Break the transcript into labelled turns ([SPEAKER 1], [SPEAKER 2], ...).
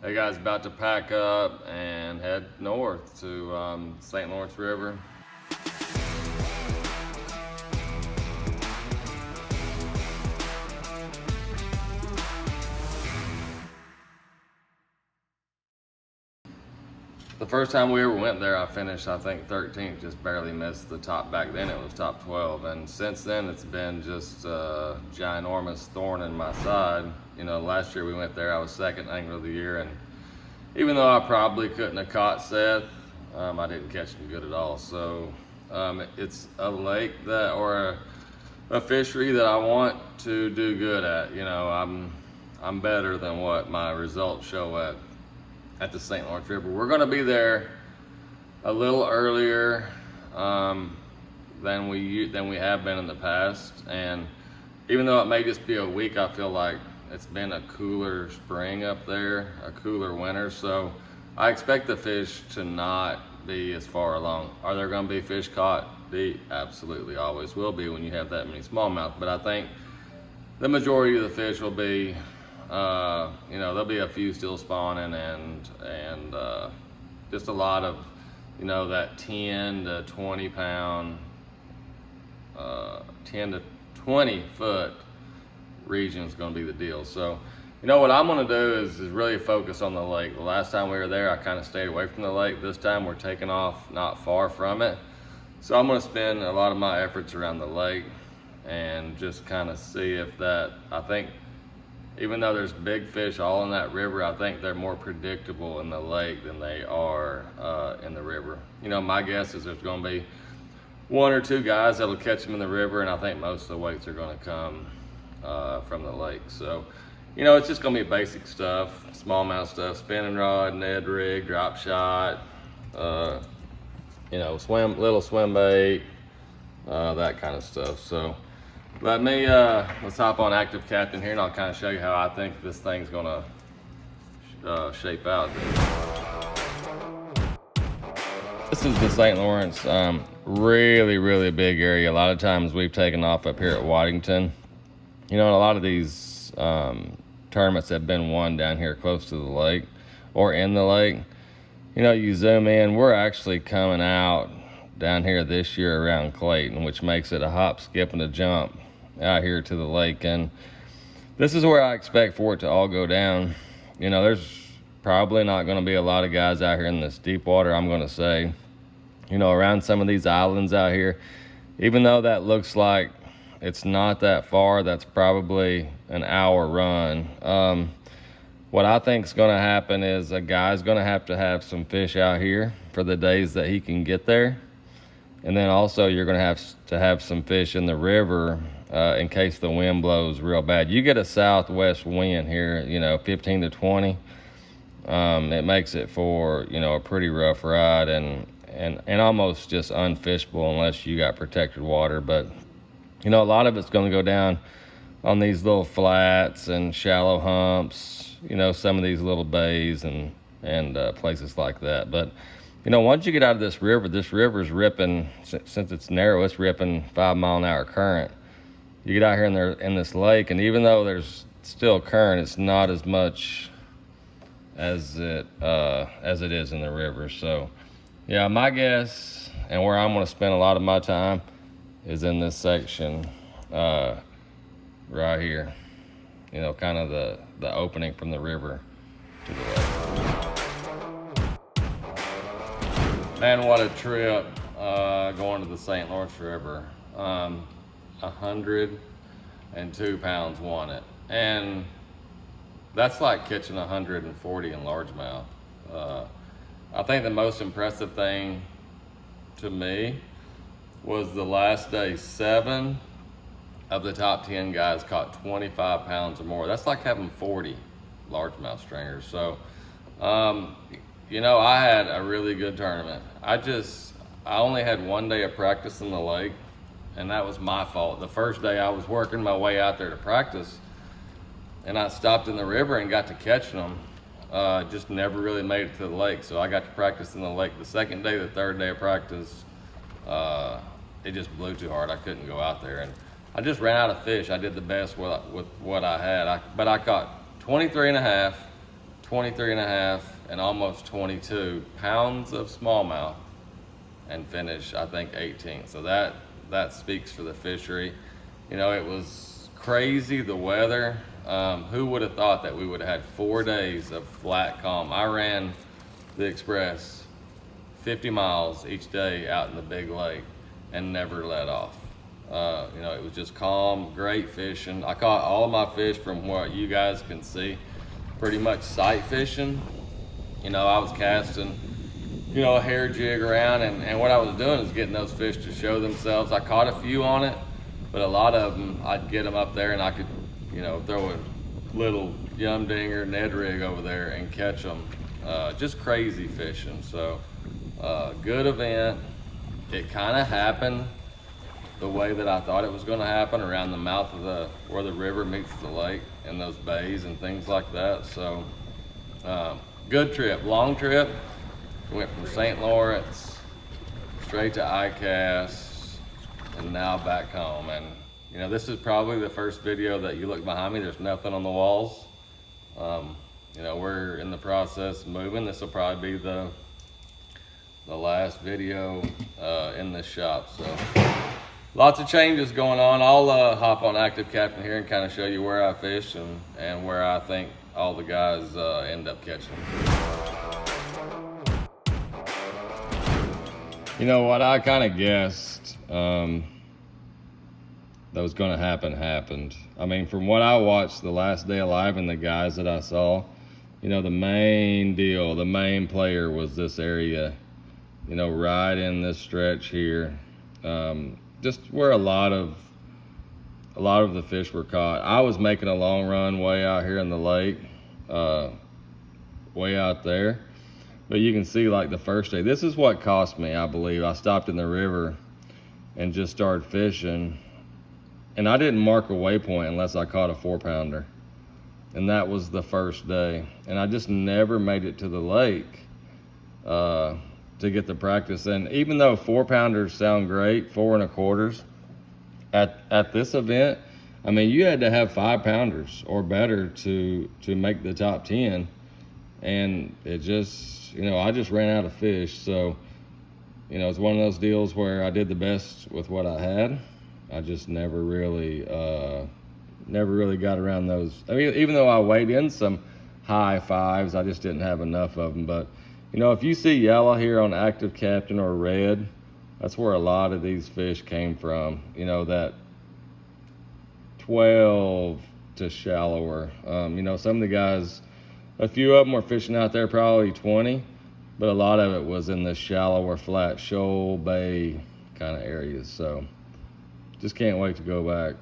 [SPEAKER 1] Hey guys, about to pack up and head north to St. Lawrence River. The first time we ever went there, I finished, I think, 13th, just barely missed the top. Back then it was top 12, and since then it's been just a ginormous thorn in my side. You know, last year we went there, I was second angler of the year, and even though I probably couldn't have caught Seth, I didn't catch him good at all. So it's a lake that, or a fishery that I want to do good at. You know, I'm better than what my results show at the St. Lawrence River. We're going to be there a little earlier than we have been in the past, and even though it may just be a week, I feel like it's been a cooler spring up there, a cooler winter, so I expect the fish to not be as far along. Are there going to be fish caught? They absolutely always will be when you have that many smallmouth, but I think the majority of the fish will be, you know, there'll be a few still spawning, and just a lot of, you know, that 10 to 20 pound, 10 to 20 foot region is going to be the deal. So, you know, what I'm going to do is really focus on the lake. The last time we were there, I kind of stayed away from the lake. This time we're taking off not far from it. So I'm going to spend a lot of my efforts around the lake and just kind of see if that, I think, even though there's big fish all in that river, I think they're more predictable in the lake than they are in the river. You know, my guess is there's going to be one or two guys that'll catch them in the river, and I think most of the weights are going to come from the lake. So, you know, it's just going to be basic stuff, smallmouth stuff, spinning rod, Ned rig, drop shot, you know, little swim bait, that kind of stuff. So let me, let's hop on ActiveCaptain here, and I'll kind of show you how I think this thing's gonna shape out. This is the St. Lawrence, really big area. A lot of times we've taken off up here at Waddington. You know, a lot of these tournaments have been won down here close to the lake or in the lake. You know, you zoom in, we're actually coming out down here this year around Clayton, which makes it a hop, skip, and a jump out here to the lake. And this is where I expect for it to all go down. You know, there's probably not going to be a lot of guys out here in this deep water, I'm going to say. You know, around some of these islands out here, even though that looks like it's not that far, that's probably an hour run. What I think is going to happen is a guy's going to have some fish out here for the days that he can get there. And then also you're going to have some fish in the river in case the wind blows real bad. You get a southwest wind here, you know, 15 to 20. It makes it for, you know, a pretty rough ride and almost just unfishable unless you got protected water. But, you know, a lot of it's going to go down on these little flats and shallow humps, you know, some of these little bays and places like that. But, you know, once you get out of this river's ripping, since it's narrow, it's ripping 5 mile an hour current. You get out here in this lake, and even though there's still current, it's not as much as it is in the river. So, yeah, my guess, and where I'm going to spend a lot of my time, is in this section right here. You know, kind of the opening from the river to the lake. Man, what a trip going to the St. Lawrence River. 102 pounds won it. And that's like catching 140 in largemouth. I think the most impressive thing to me was the last day. 7 of the top 10 guys caught 25 pounds or more. That's like having 40 largemouth stringers. So, you know, I had a really good tournament. I only had 1 day of practice in the lake, and that was my fault. The first day I was working my way out there to practice, and I stopped in the river and got to catching them. Just never really made it to the lake, so I got to practice in the lake. The second day, the third day of practice, it just blew too hard. I couldn't go out there, and I just ran out of fish. I did the best with what I had, but I caught 23 and a half, 23 and a half and almost 22 pounds of smallmouth and finish, I think, 18th. So that speaks for the fishery. You know, it was crazy, the weather. Who would have thought that we would have had 4 days of flat calm? I ran the Express 50 miles each day out in the big lake and never let off. You know, it was just calm, great fishing. I caught all of my fish from what you guys can see, pretty much sight fishing. You know, I was casting, you know, a hair jig around, and what I was doing is getting those fish to show themselves. I caught a few on it, but a lot of them, I'd get them up there and I could, you know, throw a little yum dinger, Ned rig over there and catch them. Just crazy fishing. So good event. It kind of happened the way that I thought it was going to happen, around the mouth of where the river meets the lake and those bays and things like that. So good trip, long trip. We went from St. Lawrence straight to ICAST and now back home. And you know, this is probably the first video that you look behind me, there's nothing on the walls. You know, we're in the process of moving. This will probably be the last video in this shop. So lots of changes going on. I'll hop on ActiveCaptain here and kind of show you where I fish and where I think all the guys end up catching. You know what, I kind of guessed that was going to happen happened. I mean, from what I watched the last day alive and the guys that I saw, you know, the main deal, the main player was this area, you know, right in this stretch here, just where a lot of the fish were caught. I was making a long run way out here in the lake, way out there. But you can see, like, the first day, this is what cost me, I believe. I stopped in the river and just started fishing, and I didn't mark a waypoint unless I caught a 4-pounder. And that was the first day. And I just never made it to the lake to get the practice. And even though 4-pounders sound great, 4 1/4s, at this event, I mean, you had to have 5-pounders or better to make the top 10. And it just, you know, I just ran out of fish. So, you know, it's one of those deals where I did the best with what I had. I just never really got around those. I mean, even though I weighed in some high 5s, I just didn't have enough of them. But, you know, if you see yellow here on ActiveCaptain or red, that's where a lot of these fish came from. You know, that 12 to shallower. You know, some of the guys, a few of them were fishing out there probably 20, but a lot of it was in the shallower, flat shoal, bay kind of areas. So just can't wait to go back.